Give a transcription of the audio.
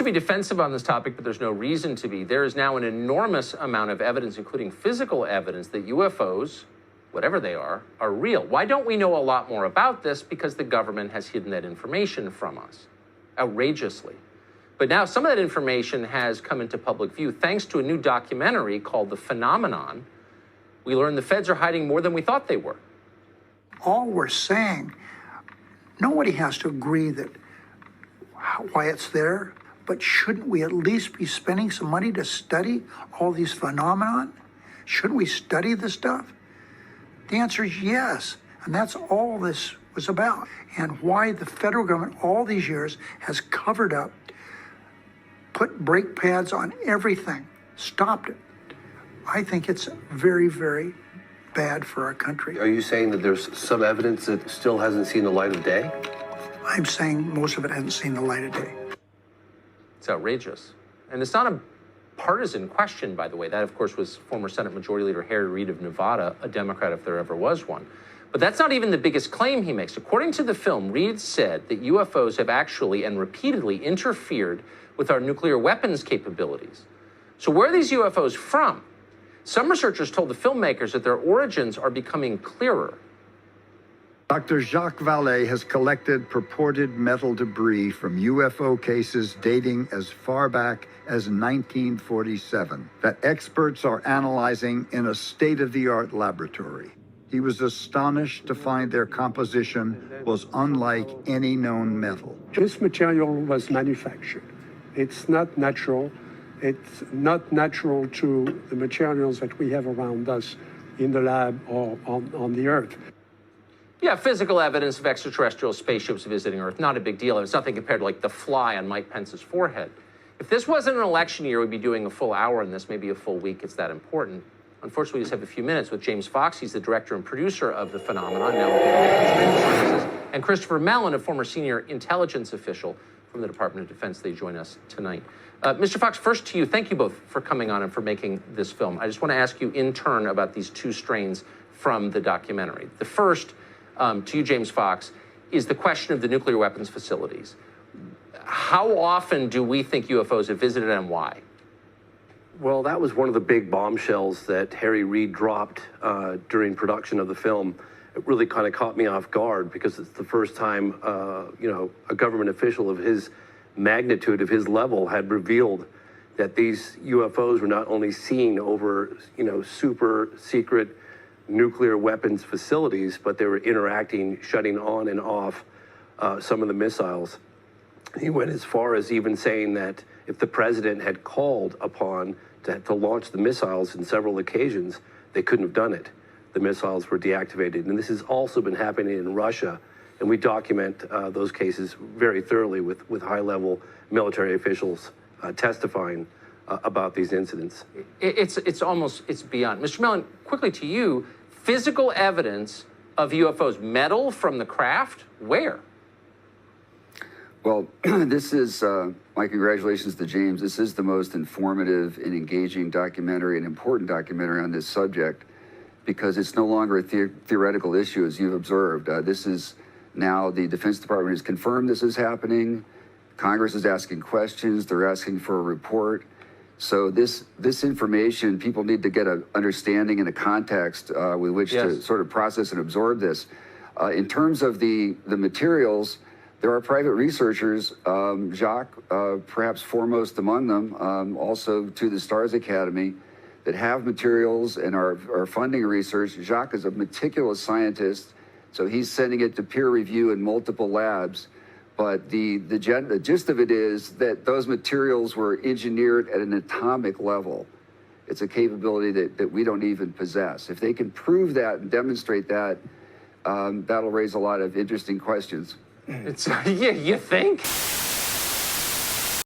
to be defensive on this topic, but there's no reason to be. There is now an enormous amount of evidence, including physical evidence, that UFOs, whatever they are real. Why don't we know a lot more about this? Because the government has hidden that information from us, outrageously. But now some of that information has come into public view thanks to a new documentary called The Phenomenon. We learned the feds are hiding more than we thought they were. All we're saying, nobody has to agree that why it's there, but shouldn't we at least be spending some money to study all these phenomenon? Shouldn't we study this stuff? The answer is yes, and that's all this was about, and why the federal government all these years has covered up, put brake pads on everything, stopped it. I think it's very, very bad for our country. Are you saying that there's some evidence that still hasn't seen the light of day? I'm saying most of it hasn't seen the light of day. It's outrageous. And it's not a partisan question, by the way. That, of course, was former Senate Majority Leader Harry Reid of Nevada, a Democrat if there ever was one. But that's not even the biggest claim he makes. According to the film, Reid said that UFOs have actually and repeatedly interfered with our nuclear weapons capabilities. So where are these UFOs from? Some researchers told the filmmakers that their origins are becoming clearer. Dr. Jacques Vallée has collected purported metal debris from UFO cases dating as far back as 1947 that experts are analyzing in a state-of-the-art laboratory. He was astonished to find their composition was unlike any known metal. This material was manufactured. It's not natural. It's not natural to the materials that we have around us in the lab or on the Earth. Yeah, physical evidence of extraterrestrial spaceships visiting Earth, not a big deal. It's nothing compared to, like, the fly on Mike Pence's forehead. If this wasn't an election year, we'd be doing a full hour on this, maybe a full week. It's that important. Unfortunately, we just have a few minutes with James Fox. He's the director and producer of The Phenomenon, now Services, and Christopher Mellon, a former senior intelligence official from the Department of Defense. They join us tonight. Mr. Fox, first to you, thank you both for coming on and for making this film. I just want to ask you in turn about these two strains from the documentary. The first, to you, James Fox, is the question of the nuclear weapons facilities. How often do we think UFOs have visited and why? Well, that was one of the big bombshells that Harry Reid dropped during production of the film. It really kind of caught me off guard because it's the first time, a government official of his magnitude, of his level, had revealed that these UFOs were not only seen over, super secret nuclear weapons facilities, but they were interacting, shutting on and off some of the missiles. He went as far as even saying that if the president had called upon to launch the missiles in several occasions, they couldn't have done it. The missiles were deactivated. And this has also been happening in Russia. And we document those cases very thoroughly with high-level military officials testifying about these incidents. It's beyond. Mr. Mellon, quickly to you, physical evidence of UFOs, metal from the craft, where? Well, this is, my congratulations to James. This is the most informative and engaging documentary, an important documentary on this subject, because it's no longer a theoretical issue, as you've observed. This is now, the Defense Department has confirmed this is happening. Congress is asking questions. They're asking for a report. So this information, people need to get an understanding and a context with which to sort of process and absorb this. In terms of the materials, there are private researchers, Jacques, perhaps foremost among them, also to the STARS Academy, that have materials and are funding research. Jacques is a meticulous scientist, so he's sending it to peer review in multiple labs. But the gist of it is that those materials were engineered at an atomic level. It's a capability that we don't even possess. If they can prove that and demonstrate that, that'll raise a lot of interesting questions. You think?